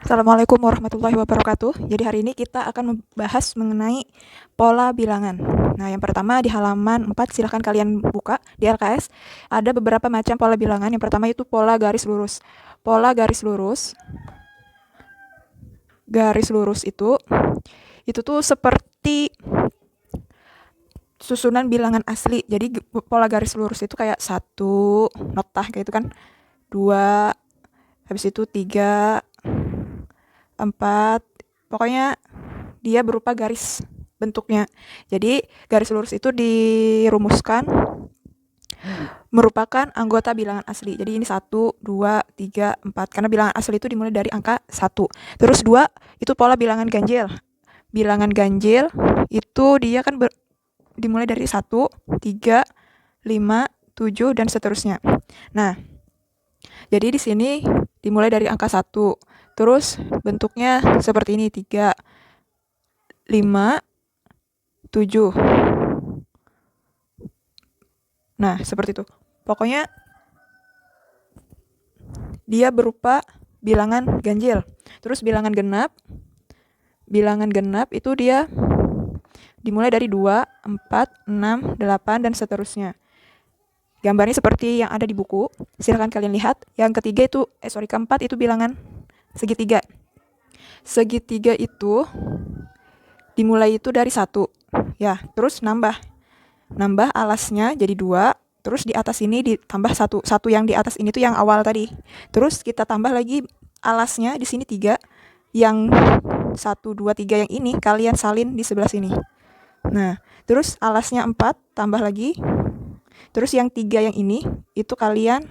Assalamualaikum warahmatullahi wabarakatuh. Jadi hari ini kita akan membahas mengenai pola bilangan. Nah, yang pertama di halaman 4, silahkan kalian buka di LKS. Ada beberapa macam pola bilangan. Yang pertama itu pola garis lurus. Pola garis lurus itu tuh seperti susunan bilangan asli. Jadi pola garis lurus itu kayak 1, notah kayak itu kan, 2, habis itu 3, 4, pokoknya dia berupa garis bentuknya. Jadi garis lurus itu dirumuskan merupakan anggota bilangan asli. Jadi ini 1, 2, 3, 4. Karena bilangan asli itu dimulai dari angka 1. Terus 2 itu pola bilangan ganjil. Bilangan ganjil itu dia kan dimulai dari 1, 3, 5, 7 dan seterusnya. Nah, jadi di sini dimulai dari angka 1. Terus bentuknya seperti ini, 3, 5, 7. Nah, seperti itu. Pokoknya dia berupa bilangan ganjil. Terus bilangan genap itu dia dimulai dari 2, 4, 6, 8 dan seterusnya. Gambarnya seperti yang ada di buku. Silakan kalian lihat. Yang ketiga itu keempat itu bilangan segitiga. Segitiga itu dimulai itu dari 1. Ya, terus nambah alasnya jadi 2, terus di atas ini ditambah 1. Yang di atas ini tuh yang awal tadi. Terus kita tambah lagi alasnya di sini 3. Yang 1, 2, 3 yang ini kalian salin di sebelah sini. Nah, terus alasnya 4 tambah lagi. Terus yang 3 yang ini itu kalian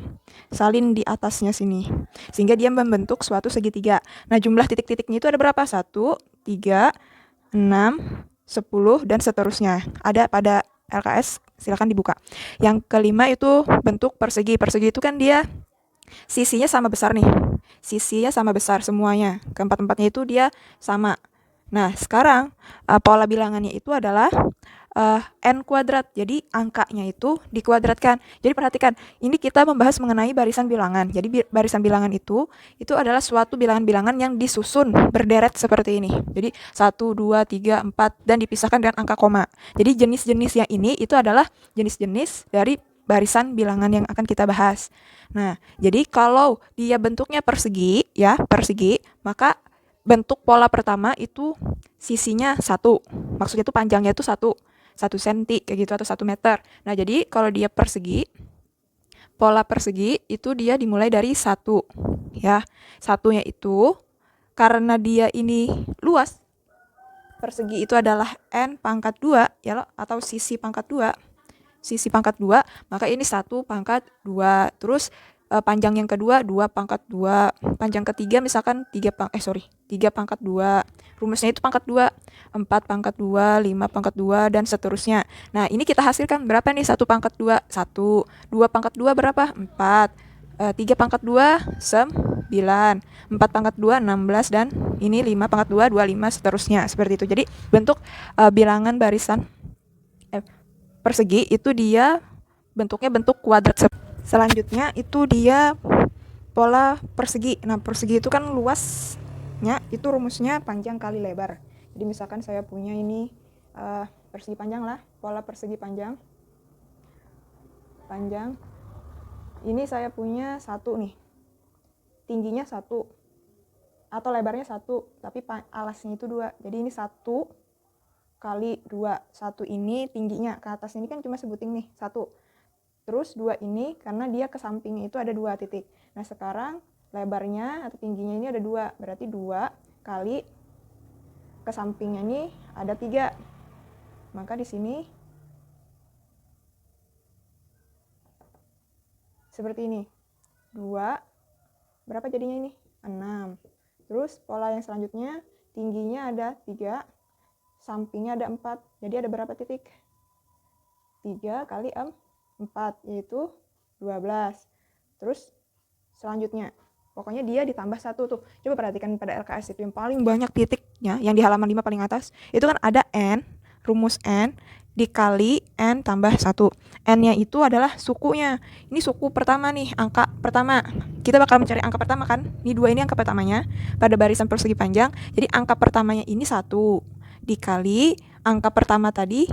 salin di atasnya sini. Sehingga dia membentuk suatu segitiga. Nah, jumlah titik-titiknya itu ada berapa? 1, 3, 6, 10 dan seterusnya. Ada pada LKS, silakan dibuka. Yang kelima itu bentuk persegi. Persegi itu kan dia sisinya sama besar nih. Sisinya sama besar semuanya. Keempat-empatnya itu dia sama. Nah, sekarang pola bilangannya itu adalah n kuadrat. Jadi angkanya itu dikuadratkan. Jadi perhatikan, ini kita membahas mengenai barisan bilangan. Jadi barisan bilangan itu adalah suatu bilangan-bilangan yang disusun berderet seperti ini. Jadi 1, 2, 3, 4 dan dipisahkan dengan angka koma. Jadi jenis-jenis yang ini itu adalah jenis-jenis dari barisan bilangan yang akan kita bahas. Nah, jadi kalau dia bentuknya persegi, maka bentuk pola pertama itu sisinya 1. Maksudnya itu panjangnya itu 1 senti kayak gitu atau 1 meter. Nah, jadi kalau dia persegi, pola persegi itu dia dimulai dari 1. Ya. Satunya itu karena dia ini luas, persegi itu adalah n pangkat 2 ya atau sisi pangkat 2. Sisi pangkat 2, maka ini 1 pangkat 2. Terus panjang yang kedua 2 pangkat 2. Panjang ketiga misalkan 3 pangkat 2. Rumusnya itu pangkat 2. 4 pangkat 2, 5 pangkat 2 dan seterusnya. Nah, ini kita hasilkan berapa nih? 1 pangkat 2, 1. 2 pangkat 2 berapa? 4. 3 pangkat 2, 9. 4 pangkat 2, 16 dan ini 5 pangkat 2, 25 seterusnya. Seperti itu. Jadi bentuk bilangan barisan persegi itu dia bentuknya bentuk kuadrat. Selanjutnya itu dia pola persegi. Nah, persegi itu kan luasnya itu rumusnya panjang kali lebar. Jadi misalkan saya punya ini persegi panjang lah, pola persegi panjang. Ini saya punya 1 nih. Tingginya 1 atau lebarnya 1, tapi alasnya itu 2. Jadi ini 1 kali 2. 1 ini tingginya ke atas ini kan cuma sebuting nih, 1. Terus 2 ini karena dia ke sampingnya itu ada 2 titik. Nah, sekarang lebarnya atau tingginya ini ada 2. Berarti 2 kali ke sampingnya ini ada 3. Maka di sini seperti ini. 2 berapa jadinya ini? 6. Terus pola yang selanjutnya tingginya ada 3, sampingnya ada 4. Jadi ada berapa titik? 3 kali 4 yaitu 12. Terus selanjutnya pokoknya dia ditambah 1 tuh. Coba perhatikan pada LKS itu yang paling banyak titiknya yang di halaman 5 paling atas. Itu kan ada n, rumus n dikali N tambah 1. N-nya itu adalah sukunya. Ini suku pertama nih, angka pertama. Kita bakal mencari angka pertama kan? Ini 2 ini angka pertamanya pada barisan persegi panjang. Jadi angka pertamanya ini 1 dikali angka pertama tadi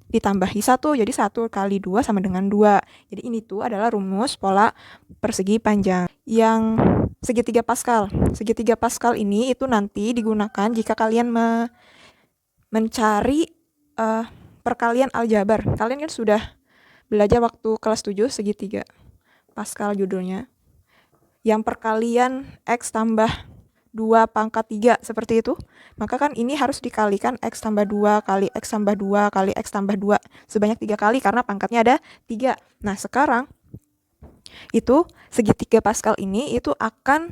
ditambahi 1. Jadi 1 kali 2 sama dengan 2. Jadi ini tuh adalah rumus pola persegi panjang. Yang segitiga Pascal. Segitiga Pascal ini itu nanti digunakan jika kalian mencari perkalian aljabar. Kalian kan sudah belajar waktu kelas 7 segitiga Pascal judulnya. Yang perkalian X tambah 2 pangkat 3 seperti itu. Maka kan ini harus dikalikan X tambah 2 kali X tambah 2 kali X tambah 2 sebanyak 3 kali karena pangkatnya ada 3. Nah, sekarang itu segitiga Pascal ini itu akan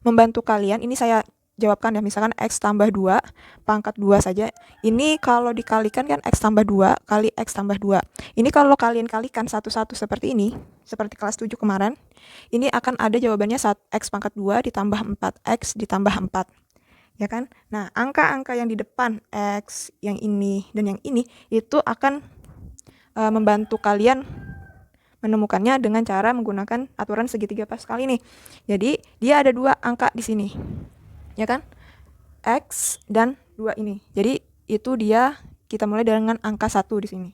membantu kalian. Ini saya jawabkan ya, misalkan X tambah 2 pangkat 2 saja. Ini kalau dikalikan kan X tambah 2 kali X tambah 2. Ini kalau kalian kalikan satu-satu seperti ini, seperti kelas 7 kemarin, ini akan ada jawabannya X pangkat 2 ditambah 4X ditambah 4. Ya kan? Nah, angka-angka yang di depan X, yang ini, dan yang ini, itu akan membantu kalian menemukannya dengan cara menggunakan aturan segitiga Pascal ini. Jadi, dia ada 2 angka di sini. Ya kan? X dan 2 ini. Jadi itu dia, kita mulai dengan angka 1 di sini.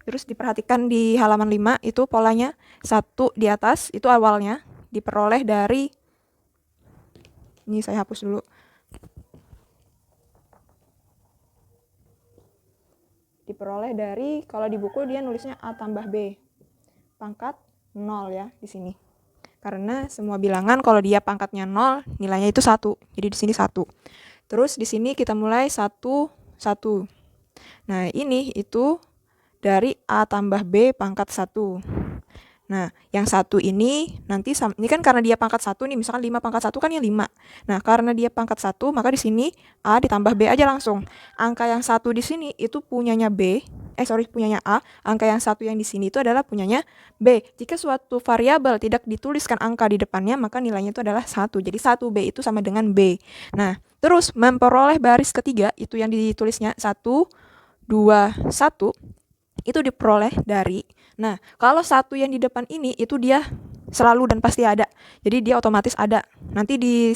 Terus diperhatikan di halaman 5 itu polanya 1 di atas itu awalnya diperoleh dari, ini saya hapus dulu. Diperoleh dari, kalau di buku dia nulisnya A tambah B pangkat 0 ya di sini. Karena semua bilangan kalau dia pangkatnya 0, nilainya itu 1. Jadi di sini 1. Terus di sini kita mulai 1, 1. Nah, ini itu dari A tambah B pangkat 1. Nah, yang 1 ini nanti ini kan karena dia pangkat 1 nih, misalkan 5 pangkat 1 kan ya 5. Nah, karena dia pangkat 1, maka di sini A ditambah B aja langsung. Angka yang 1 di sini itu punyanya punyanya A. Angka yang 1 yang di sini itu adalah punyanya B. Jika suatu variabel tidak dituliskan angka di depannya, maka nilainya itu adalah 1. Jadi 1B itu sama dengan B. Nah, terus memperoleh baris ketiga, itu yang ditulisnya 1, 2, 1. Itu diperoleh dari, nah kalau 1 yang di depan ini itu dia selalu dan pasti ada, jadi dia otomatis ada. Nanti di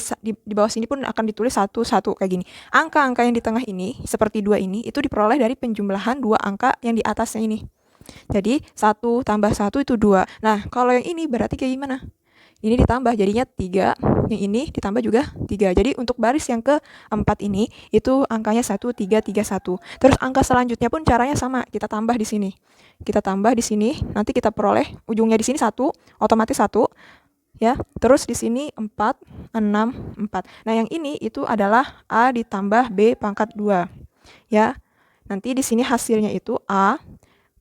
bawah sini pun akan ditulis 1, 1 kayak gini. Angka-angka yang di tengah ini seperti 2 ini itu diperoleh dari penjumlahan 2 angka yang di atasnya ini. Jadi 1 tambah 1 itu 2. Nah, kalau yang ini berarti kayak gimana? Ini ditambah jadinya 3, yang ini ditambah juga 3. Jadi untuk baris yang keempat ini itu angkanya 1, 3, 3, 1. Terus angka selanjutnya pun caranya sama, kita tambah di sini. Kita tambah di sini, nanti kita peroleh ujungnya di sini 1, otomatis 1. Ya, terus di sini 4, 6, 4. Nah, yang ini itu adalah A ditambah B pangkat 2. Ya. Nanti di sini hasilnya itu A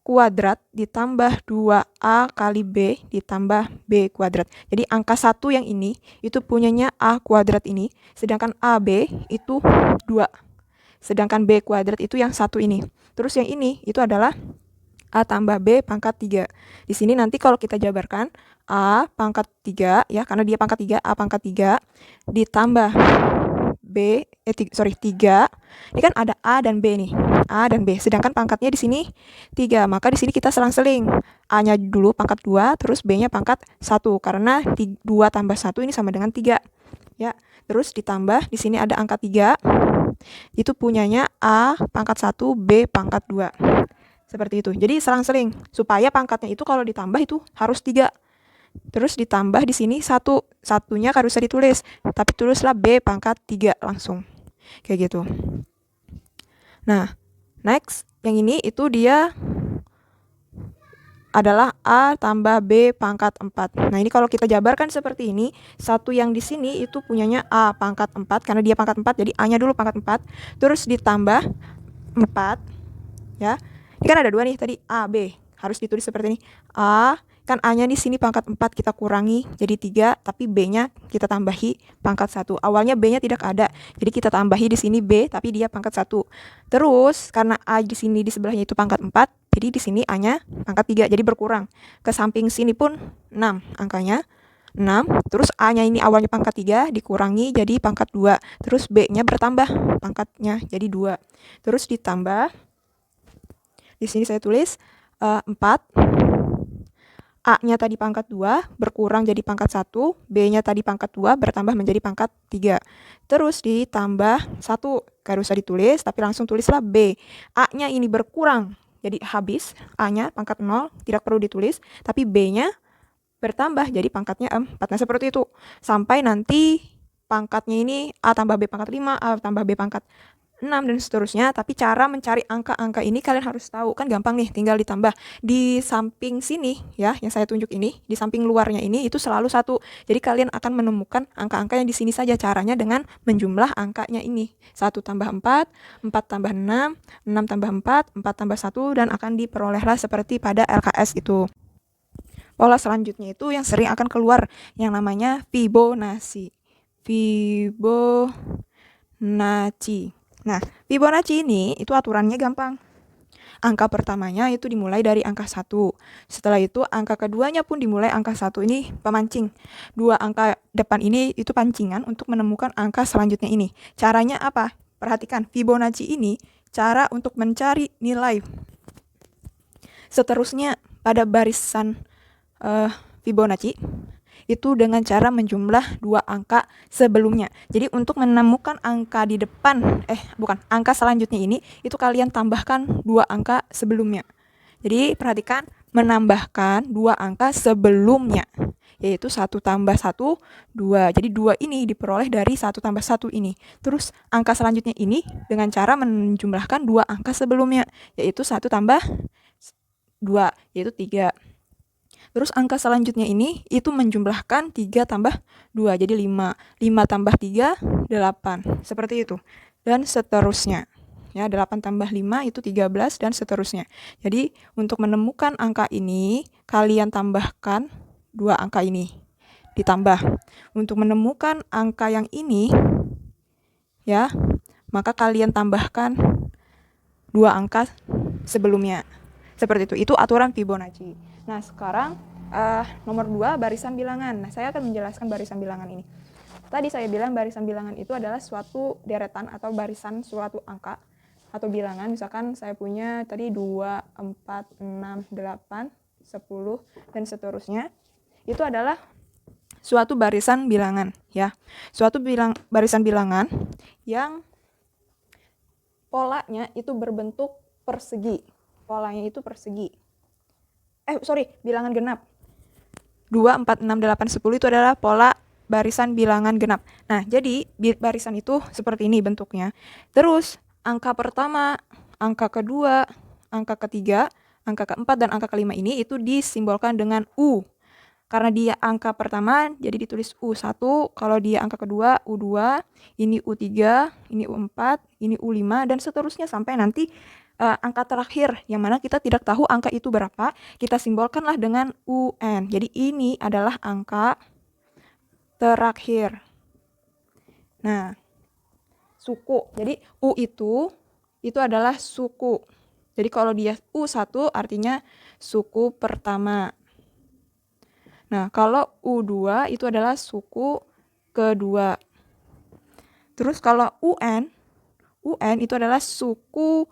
kuadrat ditambah 2A kali B ditambah B kuadrat. Jadi angka 1 yang ini itu punyanya A kuadrat ini, sedangkan AB itu 2. Sedangkan B kuadrat itu yang 1 ini. Terus yang ini itu adalah A tambah B pangkat 3. Di sini nanti kalau kita jabarkan A pangkat 3 ya, karena dia pangkat 3, A pangkat 3 ditambah 3. Ini kan ada A dan B nih. A dan B. Sedangkan pangkatnya di sini 3. Maka di sini kita selang-seling. A-nya dulu pangkat 2, terus B-nya pangkat 1 karena 2 tambah 1 ini sama dengan 3. Ya. Terus ditambah di sini ada angka 3. Itu punyanya A pangkat 1, B pangkat 2. Seperti itu. Jadi selang-seling supaya pangkatnya itu kalau ditambah itu harus 3. Terus ditambah di sini 1. Satunya harus ditulis, tapi tulislah B pangkat 3 langsung. Kayak gitu. Nah, next, yang ini itu dia adalah A tambah B pangkat 4. Nah, ini kalau kita jabarkan seperti ini, 1 yang di sini itu punyanya A pangkat 4 karena dia pangkat 4, jadi A-nya dulu pangkat 4, terus ditambah 4 ya. Ini kan ada 2 nih tadi A, B. Harus ditulis seperti ini. A kan A-nya di sini pangkat 4 kita kurangi jadi 3, tapi B-nya kita tambahi pangkat 1. Awalnya B-nya tidak ada. Jadi kita tambahi di sini B tapi dia pangkat 1. Terus karena A di sini di sebelahnya itu pangkat 4, jadi di sini A-nya pangkat 3. Jadi berkurang. Ke samping sini pun 6 angkanya. 6. Terus A-nya ini awalnya pangkat 3 dikurangi jadi pangkat 2. Terus B-nya bertambah pangkatnya jadi 2. Terus ditambah Di sini saya tulis 4. A-nya tadi pangkat 2, berkurang jadi pangkat 1, B-nya tadi pangkat 2, bertambah menjadi pangkat 3. Terus ditambah 1, gak usah ditulis, tapi langsung tulislah B. A-nya ini berkurang, jadi habis. A-nya pangkat 0, tidak perlu ditulis, tapi B-nya bertambah, jadi pangkatnya 4. Nah, seperti itu. Sampai nanti pangkatnya ini A tambah B pangkat 5, A tambah B pangkat 6, dan seterusnya. Tapi cara mencari angka-angka ini kalian harus tahu. Kan gampang nih, tinggal ditambah. Di samping sini ya, yang saya tunjuk ini, di samping luarnya ini itu selalu 1. Jadi kalian akan menemukan angka-angka yang di sini saja. Caranya dengan menjumlah angkanya ini. 1 tambah 4, 4 tambah 6, 6 tambah 4, 4 tambah 1, dan akan diperolehlah seperti pada LKS gitu. Pola selanjutnya itu yang sering akan keluar yang namanya Fibonacci. Fibonacci. Nah, Fibonacci ini itu aturannya gampang. Angka pertamanya itu dimulai dari angka 1. Setelah itu angka keduanya pun dimulai angka 1. Ini pemancing. 2 angka depan ini itu pancingan untuk menemukan angka selanjutnya ini. Caranya apa? Perhatikan, Fibonacci ini cara untuk mencari nilai seterusnya pada barisan Fibonacci itu dengan cara menjumlah 2 angka sebelumnya. Jadi untuk menemukan angka di depan, angka selanjutnya ini, itu kalian tambahkan 2 angka sebelumnya. Jadi perhatikan, menambahkan 2 angka sebelumnya, yaitu 1 tambah 1, 2. Jadi 2 ini diperoleh dari 1 tambah 1 ini. Terus angka selanjutnya ini dengan cara menjumlahkan 2 angka sebelumnya, yaitu 1 tambah 2, yaitu 3. Terus angka selanjutnya ini itu menjumlahkan 3 tambah 2, jadi 5. 5 tambah 3, 8. Seperti itu. Dan seterusnya. Ya, 8 tambah 5 itu 13 dan seterusnya. Jadi untuk menemukan angka ini, kalian tambahkan 2 angka ini. Ditambah. Untuk menemukan angka yang ini, ya, maka kalian tambahkan 2 angka sebelumnya. Seperti itu. Itu aturan Fibonacci. Nah, sekarang nomor 2, barisan bilangan. Nah, saya akan menjelaskan barisan bilangan ini. Tadi saya bilang barisan bilangan itu adalah suatu deretan atau barisan suatu angka atau bilangan. Misalkan saya punya tadi 2, 4, 6, 8, 10, dan seterusnya. Itu adalah suatu barisan bilangan, ya. Suatu barisan bilangan yang polanya itu berbentuk persegi. Polanya itu persegi. Bilangan genap. 2, 4, 6, 8, 10 itu adalah pola barisan bilangan genap. Nah, jadi barisan itu seperti ini bentuknya. Terus angka pertama, angka kedua, angka ketiga, angka keempat, dan angka kelima ini itu disimbolkan dengan U. Karena dia angka pertama, jadi ditulis U1. Kalau dia angka kedua, U2. Ini U3, ini U4, ini U5, dan seterusnya sampai nanti angka terakhir, yang mana kita tidak tahu angka itu berapa, kita simbolkanlah dengan UN. Jadi ini adalah angka terakhir. Nah, suku. Jadi U itu adalah suku. Jadi kalau dia U1 artinya suku pertama. Nah, kalau U2 itu adalah suku kedua. Terus kalau UN itu adalah suku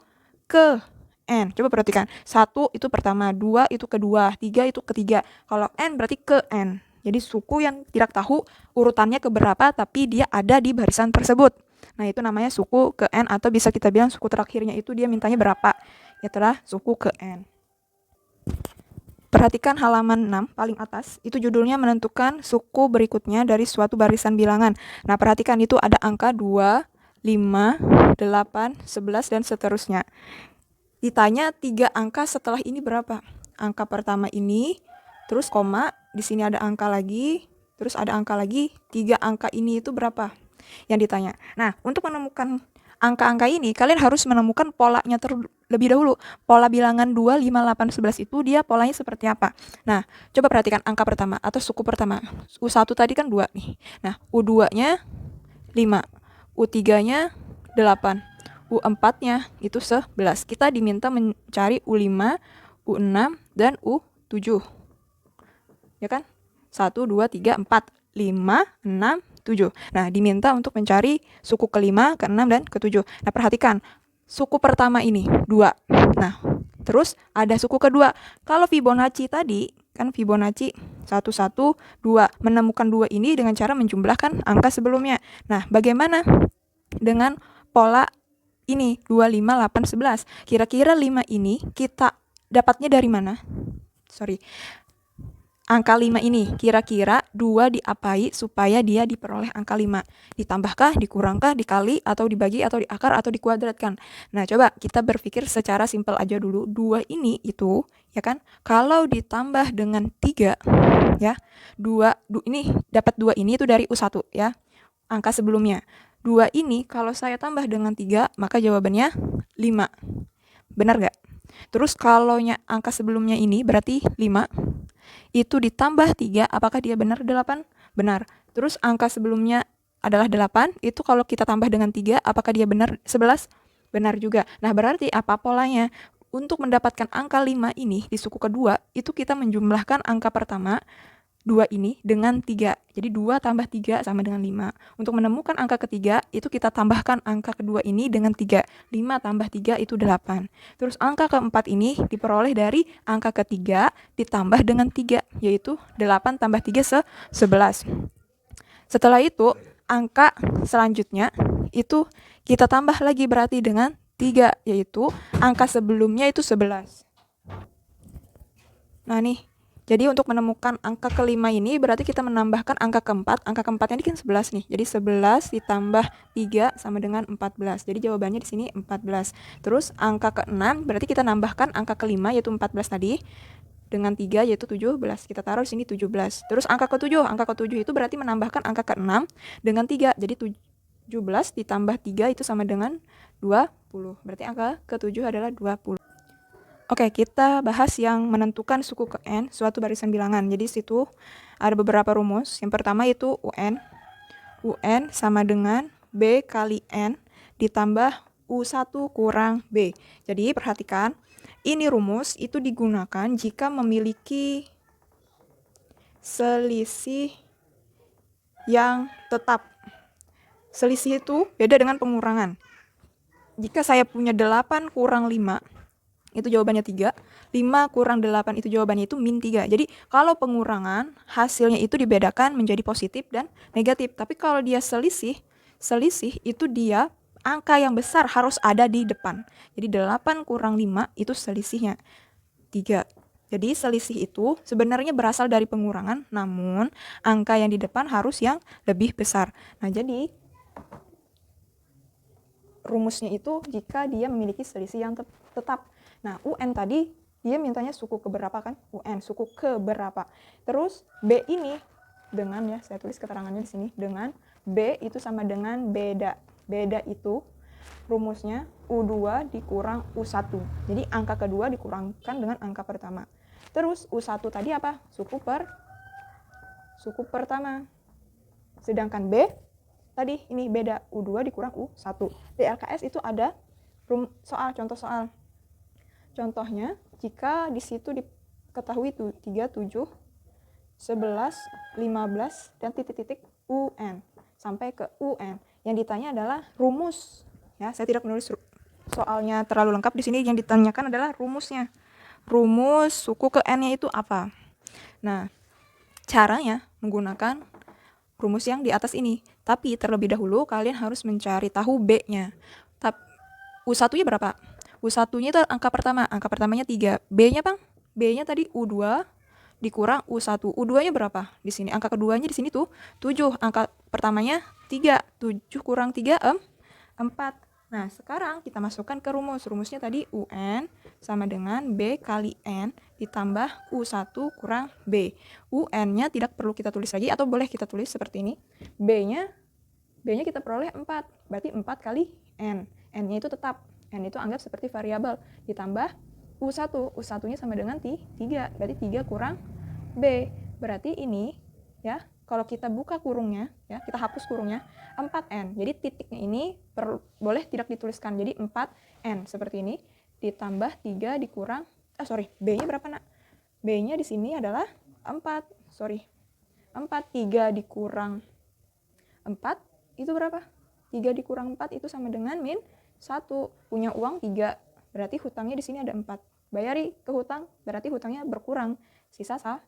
ke N. Coba perhatikan. 1 itu pertama, 2 itu kedua, 3 itu ketiga. Kalau N berarti ke N. Jadi suku yang tidak tahu urutannya keberapa, tapi dia ada di barisan tersebut. Nah, itu namanya suku ke N, atau bisa kita bilang suku terakhirnya itu dia mintanya berapa. Itulah suku ke N. Perhatikan halaman 6 paling atas, itu judulnya menentukan suku berikutnya dari suatu barisan bilangan. Nah, perhatikan itu ada angka 2, 5, 8, 11, dan seterusnya. Ditanya 3 angka setelah ini berapa? Angka pertama ini, terus koma, di sini ada angka lagi, terus ada angka lagi, 3 angka ini itu berapa? Yang ditanya. Nah, untuk menemukan angka-angka ini, kalian harus menemukan polanya terlebih dahulu. Pola bilangan 2, 5, 8, 11 itu dia polanya seperti apa? Nah, coba perhatikan angka pertama atau suku pertama. U1 tadi kan 2 nih. Nah, U2-nya 5. U3-nya 8, U4-nya itu 11. Kita diminta mencari U5, U6, dan U7. Ya kan? 1, 2, 3, 4, 5, 6, 7. Nah, diminta untuk mencari suku ke-5, ke-6, dan ke-7. Nah, perhatikan. Suku pertama ini, 2. Nah, Terus ada suku kedua. Kalau Fibonacci tadi, kan Fibonacci 1, 1, 2. Menemukan 2 ini dengan cara menjumlahkan angka sebelumnya. Nah, bagaimana dengan pola ini 2, 5, 8, 11? Kira-kira 5 ini kita dapatnya dari mana? Angka 5 ini kira-kira 2 diapai supaya dia diperoleh angka 5? Ditambahkah, dikurangkah, dikali, atau dibagi, atau diakar, atau dikuadratkan? Nah, coba kita berpikir secara simpel aja dulu. 2 ini itu, ya kan, kalau ditambah dengan 3, ya, ini dapat 2 ini itu dari U1, ya, angka sebelumnya. 2 ini kalau saya tambah dengan 3, maka jawabannya 5. Benar nggak? Terus kalau angka sebelumnya ini berarti 5, itu ditambah 3, apakah dia benar 8? Benar. Terus angka sebelumnya adalah 8, itu kalau kita tambah dengan 3, apakah dia benar 11? Benar juga. Nah, berarti apa polanya? Untuk mendapatkan angka 5 ini di suku kedua, itu kita menjumlahkan angka pertama, 2 ini dengan 3. Jadi 2 tambah 3 sama dengan 5. Untuk menemukan angka ketiga, itu kita tambahkan angka kedua ini dengan 3. 5 tambah 3 itu 8. Terus angka keempat ini diperoleh dari angka ketiga ditambah dengan 3, yaitu 8 tambah 3 11. Setelah itu, angka selanjutnya itu kita tambah lagi berarti dengan 3, yaitu angka sebelumnya itu 11. Nah, nih. Jadi untuk menemukan angka kelima ini berarti kita menambahkan angka keempat. Angka keempatnya ini kan 11 nih. Jadi 11 ditambah 3 sama dengan 14. Jadi jawabannya di sini 14. Terus angka keenam berarti kita nambahkan angka kelima yaitu 14 tadi dengan 3 yaitu 17. Kita taruh di sini 17. Terus angka ketujuh itu berarti menambahkan angka keenam dengan 3. Jadi 17 ditambah 3 itu sama dengan 20. Berarti angka ketujuh adalah 20. Oke, kita bahas yang menentukan suku ke N suatu barisan bilangan. Jadi situ ada beberapa rumus. Yang pertama itu UN. UN sama dengan B kali N ditambah U1 kurang B. Jadi perhatikan, ini rumus itu digunakan jika memiliki selisih yang tetap. Selisih itu beda dengan pengurangan. Jika saya punya 8 kurang 5, itu jawabannya 3. 5 kurang 8 itu jawabannya itu min 3. Jadi kalau pengurangan hasilnya itu dibedakan menjadi positif dan negatif. Tapi kalau dia selisih itu dia angka yang besar harus ada di depan. Jadi 8 kurang 5 itu selisihnya 3. Jadi selisih itu sebenarnya berasal dari pengurangan, namun angka yang di depan harus yang lebih besar. Nah, jadi rumusnya itu jika dia memiliki selisih yang tetap. Nah, UN tadi dia mintanya suku keberapa kan? UN, suku keberapa. Terus B ini dengan, ya saya tulis keterangannya di sini, dengan B itu sama dengan beda. Beda itu rumusnya U2 dikurang U1. Jadi angka kedua dikurangkan dengan angka pertama. Terus U1 tadi apa? Suku pertama. Sedangkan B tadi ini beda, U2 dikurang U1. Di LKS itu ada contoh soal. Contohnya, jika di situ diketahui 3, 7, 11, 15, dan titik-titik UN. Sampai ke UN. Yang ditanya adalah rumus. Ya, saya tidak menulis soalnya terlalu lengkap di sini. Yang ditanyakan adalah rumusnya. Rumus suku ke N-nya itu apa? Nah, caranya menggunakan rumus yang di atas ini. Tapi terlebih dahulu kalian harus mencari tahu B-nya. U1-nya berapa? U1-nya itu angka pertama. Angka pertamanya 3. B-nya, Bang? B-nya tadi U2 dikurang U1. U2-nya berapa? Di sini angka keduanya di sini tuh 7. Angka pertamanya 3. 7 kurang 3 4. Nah, sekarang kita masukkan ke rumus. Rumusnya tadi UN sama dengan B kali N ditambah U1 kurang B. UN-nya tidak perlu kita tulis lagi atau boleh kita tulis seperti ini. B-nya kita peroleh 4. Berarti 4 kali N. N-nya itu tetap. N itu anggap seperti variabel. Ditambah U1. U1-nya sama dengan 3. Berarti 3 kurang B. Berarti ini, ya, kalau kita buka kurungnya, ya, kita hapus kurungnya, 4N. Jadi titiknya ini boleh tidak dituliskan. Jadi 4N seperti ini. Ditambah 3 dikurang, B-nya berapa, Nak? B-nya di sini adalah 4. 3 dikurang 4 itu berapa? 3 dikurang 4 itu sama dengan min 1. Punya uang 3. Berarti hutangnya di sini ada 4. bayari ke hutang, berarti hutangnya berkurang, sisa 1.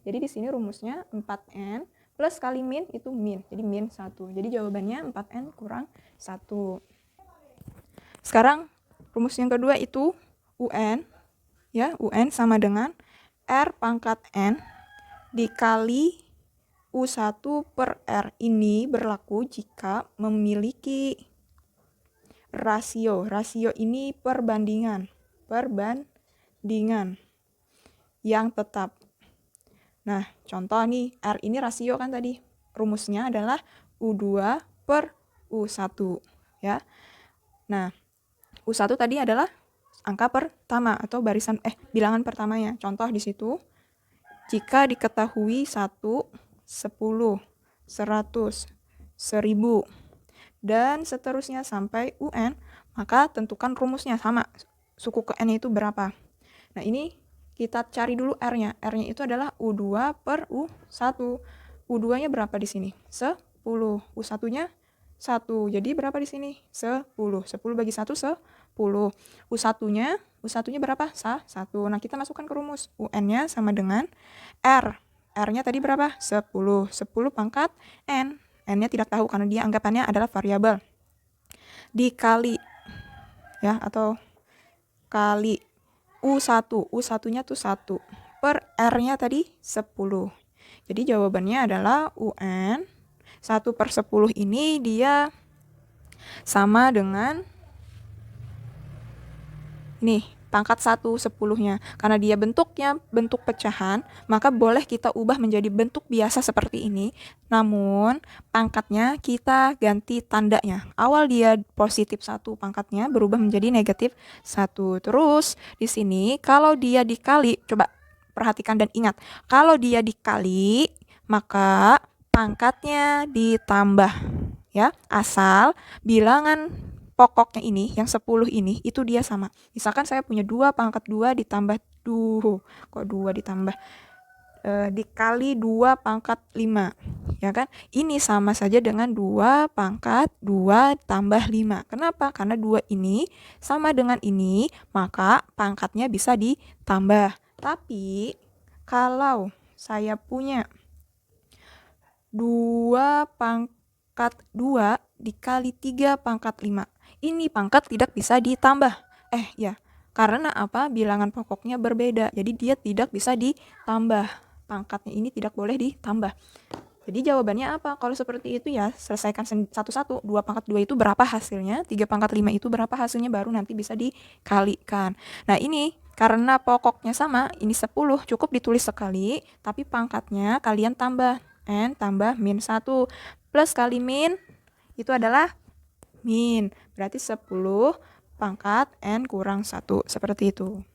Jadi di sini rumusnya 4N plus kali min itu min, jadi min 1. Jadi jawabannya 4N kurang 1. Sekarang rumus yang kedua itu UN, ya, UN sama dengan R pangkat N dikali U1 per R. Ini berlaku jika memiliki rasio. Rasio ini perbandingan yang tetap. Nah, contoh nih, R ini rasio kan tadi. Rumusnya adalah U2 per U1, ya. Nah, U1 tadi adalah angka pertama atau bilangan pertamanya. Contoh di situ, jika diketahui 1, 10, 100, 1000, dan seterusnya sampai UN, maka tentukan rumusnya sama. Suku ke N itu berapa? Nah, ini kita cari dulu R-nya. R-nya itu adalah U2 per U1. U2-nya berapa di sini? 10. U1-nya 1. Jadi berapa di sini? 10. 10 bagi 1, 10. U1-nya berapa? 1. Nah, kita masukkan ke rumus. UN-nya sama dengan R. R-nya tadi berapa? 10. 10 pangkat N. N-nya tidak tahu karena dia anggapannya adalah variabel. Dikali, ya, atau kali U1. U1-nya tuh 1. Per R-nya tadi 10. Jadi jawabannya adalah UN 1 per 10 ini dia sama dengan nih, pangkat 1 10-nya. Karena dia bentuknya bentuk pecahan, maka boleh kita ubah menjadi bentuk biasa seperti ini. Namun, pangkatnya kita ganti tandanya. Awal dia positif 1, pangkatnya berubah menjadi negatif 1. Terus, di sini kalau dia dikali, coba perhatikan dan ingat. Kalau dia dikali, maka pangkatnya ditambah. Ya, asal bilangan pokoknya ini, yang 10 ini, itu dia sama. Misalkan saya punya 2 pangkat 2 ditambah, kok 2 ditambah, dikali 2 pangkat 5, ya kan? Ini sama saja dengan 2 pangkat 2 tambah 5. Kenapa? Karena 2 ini sama dengan ini, maka pangkatnya bisa ditambah. Tapi, kalau saya punya 2 pangkat 2 dikali 3 pangkat 5. Ini pangkat tidak bisa ditambah. Ya, karena apa? Bilangan pokoknya berbeda. Jadi dia tidak bisa ditambah. Pangkatnya ini tidak boleh ditambah. Jadi jawabannya apa? Kalau seperti itu ya, selesaikan satu-satu. 2 pangkat 2 itu berapa hasilnya? 3 pangkat 5 itu berapa hasilnya? Baru nanti bisa dikalikan. Nah, ini karena pokoknya sama, ini 10, cukup ditulis sekali, tapi pangkatnya kalian tambah. N tambah min 1. Plus kali min, itu adalah min. Berarti 10 pangkat N kurang 1. Seperti itu.